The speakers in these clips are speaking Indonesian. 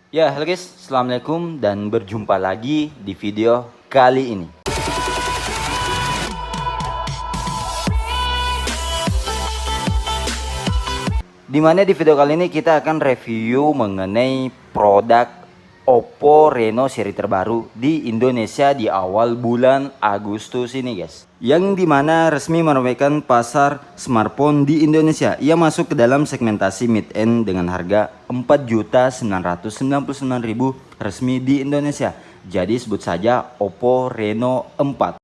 Ya, halo guys, assalamualaikum dan berjumpa lagi di video kali ini. Dimana di video kali ini kita akan review mengenai produk Oppo Reno seri terbaru di Indonesia di awal bulan Agustus ini guys. Yang dimana resmi meramaikan pasar smartphone di Indonesia. Ia masuk ke dalam segmentasi mid-end dengan harga 4.999.000 resmi di Indonesia. Jadi sebut saja Oppo Reno 4.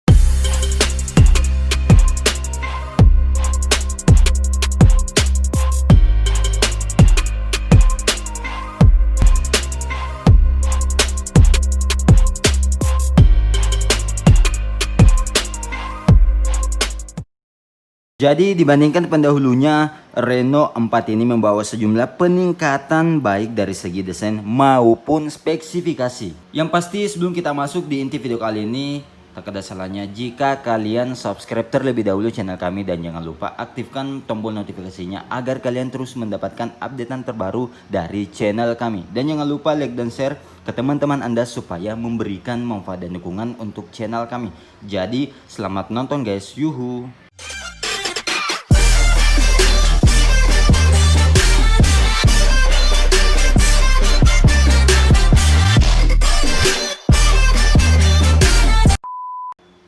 Jadi dibandingkan pendahulunya, Reno 4 ini membawa sejumlah peningkatan baik dari segi desain maupun spesifikasi. Yang pasti sebelum kita masuk di inti video kali ini, tak ada salahnya jika kalian subscribe terlebih dahulu channel kami dan jangan lupa aktifkan tombol notifikasinya agar kalian terus mendapatkan updatean terbaru dari channel kami. Dan jangan lupa like dan share ke teman-teman Anda supaya memberikan manfaat dan dukungan untuk channel kami. Jadi selamat nonton guys, yuhu.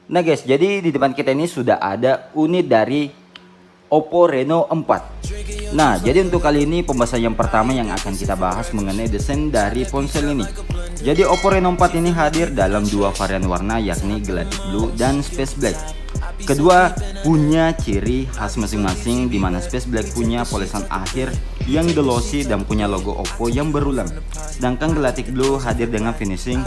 Nah guys, jadi di depan kita ini sudah ada unit dari Oppo Reno 4. Nah, jadi untuk kali ini pembahasan yang pertama yang akan kita bahas mengenai desain dari ponsel ini. Jadi Oppo Reno 4 ini hadir dalam dua varian warna, yakni Galactic Blue dan Space Black. Kedua punya ciri khas masing-masing, di mana Space Black punya polesan akhir yang glossy dan punya logo Oppo yang berulang. Sedangkan Galactic Blue hadir dengan finishing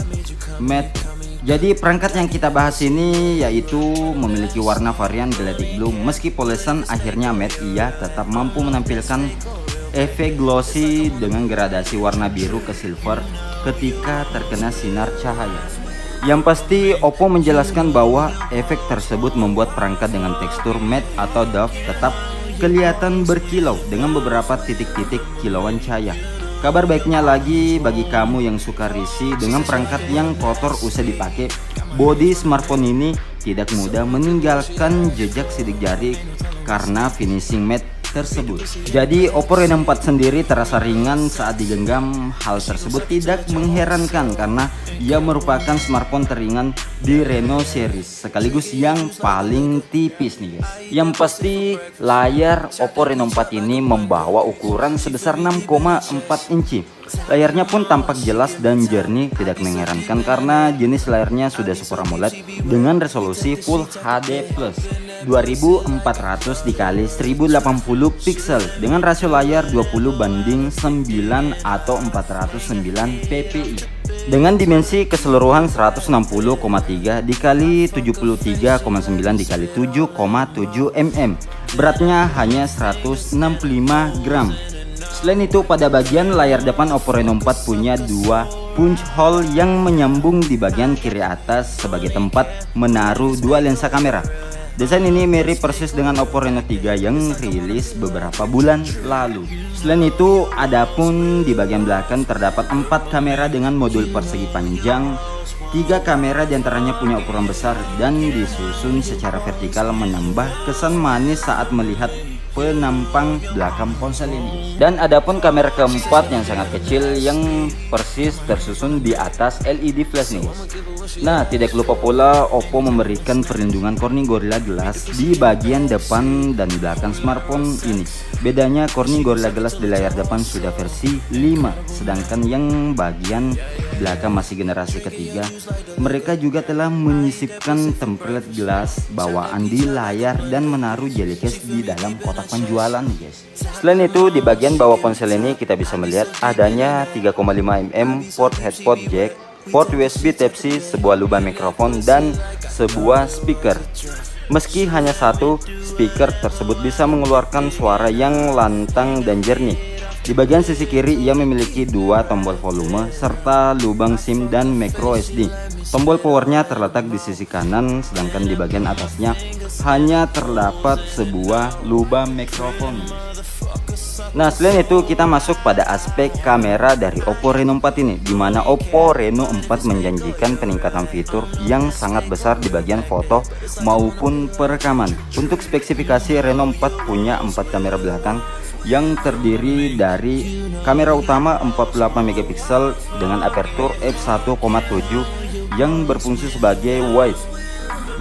matte. Jadi perangkat yang kita bahas ini yaitu memiliki warna varian Galactic Blue. Meski polesan akhirnya matte, ia tetap mampu menampilkan efek glossy dengan gradasi warna biru ke silver ketika terkena sinar cahaya. Yang pasti Oppo menjelaskan bahwa efek tersebut membuat perangkat dengan tekstur matte atau doff tetap kelihatan berkilau dengan beberapa titik-titik kilauan cahaya. Kabar baiknya lagi bagi kamu yang suka risih dengan perangkat yang kotor usai dipakai, bodi smartphone ini tidak mudah meninggalkan jejak sidik jari karena finishing matte tersebut. Jadi Oppo Reno 4 sendiri terasa ringan saat digenggam. Hal tersebut tidak mengherankan karena ia merupakan smartphone teringan di Reno series, sekaligus yang paling tipis nih guys. Yang pasti layar Oppo Reno 4 ini membawa ukuran sebesar 6,4 inci. Layarnya pun tampak jelas dan jernih, tidak mengherankan karena jenis layarnya sudah Super AMOLED dengan resolusi Full HD Plus 2400 x 1080 pixel dengan rasio layar 20:9 atau 409 ppi dengan dimensi keseluruhan 160,3 x 73,9 x 7,7 mm. Beratnya hanya 165 gram. Selain itu, pada bagian layar depan Oppo Reno 4 punya dua punch hole yang menyambung di bagian kiri atas sebagai tempat menaruh dua lensa kamera. Desain ini mirip persis dengan Oppo Reno 3 yang rilis beberapa bulan lalu. Selain itu, adapun di bagian belakang terdapat 4 kamera dengan modul persegi panjang. 3 kamera diantaranya punya ukuran besar dan disusun secara vertikal, menambah kesan manis saat melihat penampang belakang ponsel ini. Dan adapun kamera keempat yang sangat kecil yang persis tersusun di atas LED flash nih guys. Nah, tidak lupa pula Oppo memberikan perlindungan Corning Gorilla Glass di bagian depan dan belakang smartphone ini. Bedanya Corning Gorilla Glass di layar depan sudah versi 5, sedangkan yang bagian belakang masih generasi ketiga. Mereka juga telah menyisipkan template gelas bawaan di layar dan menaruh jelly case di dalam kotak penjualan guys. Selain itu, di bagian bawah ponsel ini kita bisa melihat adanya 3,5 mm port headphone jack, port USB Type-C, sebuah lubang mikrofon dan sebuah speaker. Meski hanya satu, speaker tersebut bisa mengeluarkan suara yang lantang dan jernih. Di bagian sisi kiri ia memiliki dua tombol volume serta lubang SIM dan micro SD. Tombol powernya terletak di sisi kanan, sedangkan di bagian atasnya hanya terdapat sebuah lubang mikrofon. Nah, selain itu kita masuk pada aspek kamera dari Oppo Reno 4 ini, dimana Oppo Reno 4 menjanjikan peningkatan fitur yang sangat besar di bagian foto maupun perekaman. Untuk spesifikasi, Reno 4 punya 4 kamera belakang yang terdiri dari kamera utama 48 megapiksel dengan aperture f1.7 yang berfungsi sebagai wide,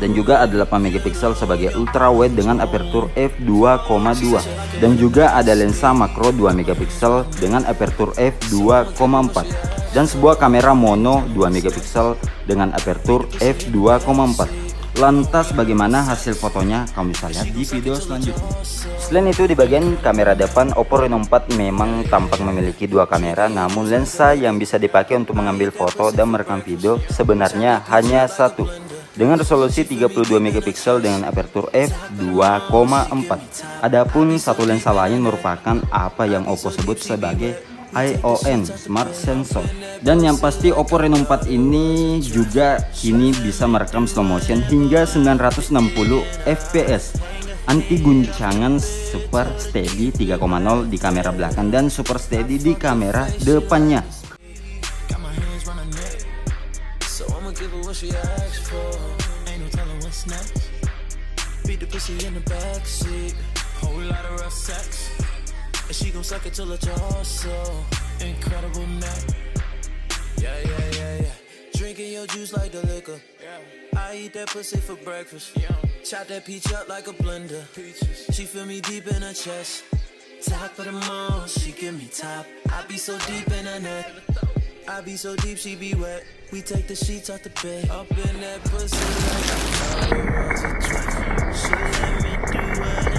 dan juga ada 8 megapiksel sebagai ultra wide dengan aperture f2.2, dan juga ada lensa makro 2 megapiksel dengan aperture f2.4, dan sebuah kamera mono 2 megapiksel dengan aperture f2.4. Lantas bagaimana hasil fotonya? Kamu bisa lihat di video selanjutnya. Selain itu, di bagian kamera depan Oppo Reno 4 memang tampak memiliki 2 kamera, namun lensa yang bisa dipakai untuk mengambil foto dan merekam video sebenarnya hanya 1 dengan resolusi 32 megapiksel dengan aperture f2.4. Adapun satu lensa lain merupakan apa yang Oppo sebut sebagai ION Smart Sensor. Dan yang pasti Oppo Reno 4 ini juga kini bisa merekam slow motion hingga 960 fps, anti guncangan super steady 3.0 di kamera belakang dan super steady di kamera depannya. And she gon' suck it till it's all so incredible night. Yeah, yeah, yeah, yeah. Drinking your juice like the liquor. I eat that pussy for breakfast. Chop that peach up like a blender. She feel me deep in her chest. Top of the mall, she give me top. I be so deep in her neck. I be so deep, she be wet. We take the sheets off the bed. Up in that pussy like a drink. She let me do whatever.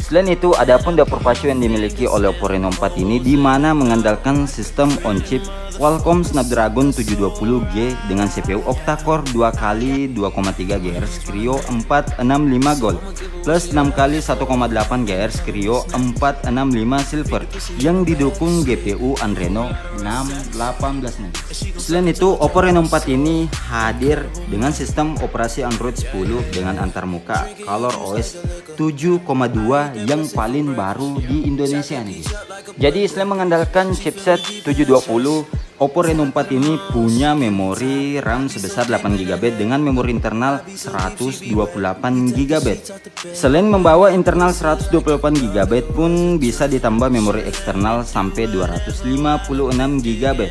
Selain itu, adapun dapur pacu yang dimiliki oleh Oppo Reno 4 ini dimana mengandalkan sistem on-chip Qualcomm Snapdragon 720G dengan CPU octa-core 2x2,3 GHz Kryo 465 Gold plus 6x 1,8 GHz Kryo 465 Silver yang didukung GPU Adreno 618. Selain itu, Oppo Reno 4 ini hadir dengan sistem operasi Android 10 dengan antarmuka ColorOS 7,2 yang paling baru di Indonesia nih. Jadi selain mengandalkan chipset 720, Oppo Reno 4 ini punya memori RAM sebesar 8GB dengan memori internal 128GB. Selain membawa internal 128GB pun bisa ditambah memori eksternal sampai 256GB.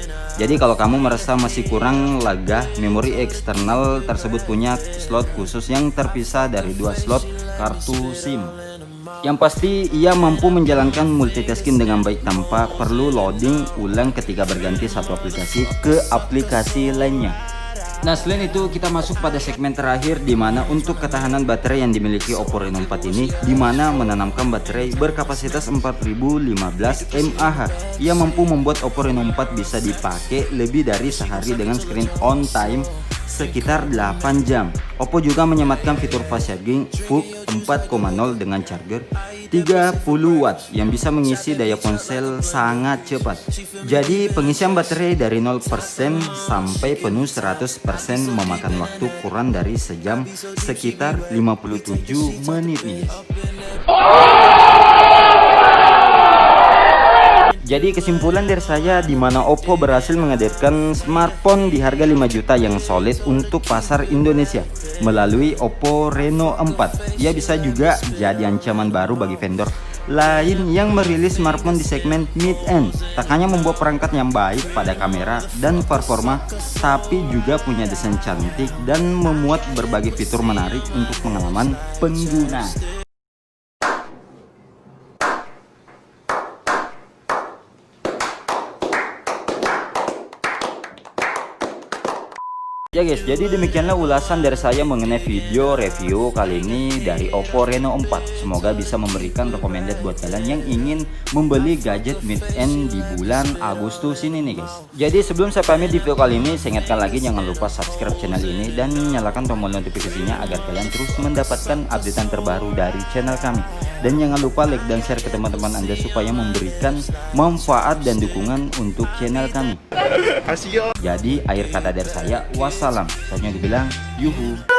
Jadi kalau kamu merasa masih kurang lega, memori eksternal tersebut punya slot khusus yang terpisah dari 2 slot kartu SIM. Yang pasti ia mampu menjalankan multitasking dengan baik tanpa perlu loading ulang ketika berganti satu aplikasi ke aplikasi lainnya. Nah, selain itu kita masuk pada segmen terakhir di mana untuk ketahanan baterai yang dimiliki Oppo Reno 4 ini di mana menanamkan baterai berkapasitas 4015 mAh. Ia mampu membuat Oppo Reno 4 bisa dipakai lebih dari sehari dengan screen on time sekitar 8 jam. Oppo juga menyematkan fitur fast charging VOOC 4.0 dengan charger 30 watt yang bisa mengisi daya ponsel sangat cepat. Jadi pengisian baterai dari 0% sampai penuh 100% memakan waktu kurang dari sejam, sekitar 57 menit nih. Jadi kesimpulan dari saya di mana Oppo berhasil menghadirkan smartphone di harga 5 juta yang solid untuk pasar Indonesia melalui Oppo Reno 4. Ia bisa juga jadi ancaman baru bagi vendor lain yang merilis smartphone di segmen mid-end. Tak hanya membuat perangkat yang baik pada kamera dan performa, tapi juga punya desain cantik dan memuat berbagai fitur menarik untuk pengalaman pengguna. Ya guys, jadi demikianlah ulasan dari saya mengenai video review kali ini dari Oppo Reno 4. Semoga bisa memberikan recommended buat kalian yang ingin membeli gadget mid-end di bulan Agustus ini nih guys. Jadi sebelum saya pamit di video kali ini, saya ingatkan lagi jangan lupa subscribe channel ini dan nyalakan tombol notifikasinya agar kalian terus mendapatkan updatean terbaru dari channel kami. Dan jangan lupa like dan share ke teman-teman Anda supaya memberikan manfaat dan dukungan untuk channel kami. Jadi akhir kata dari saya, wassalam. Saya dibilang yuhu.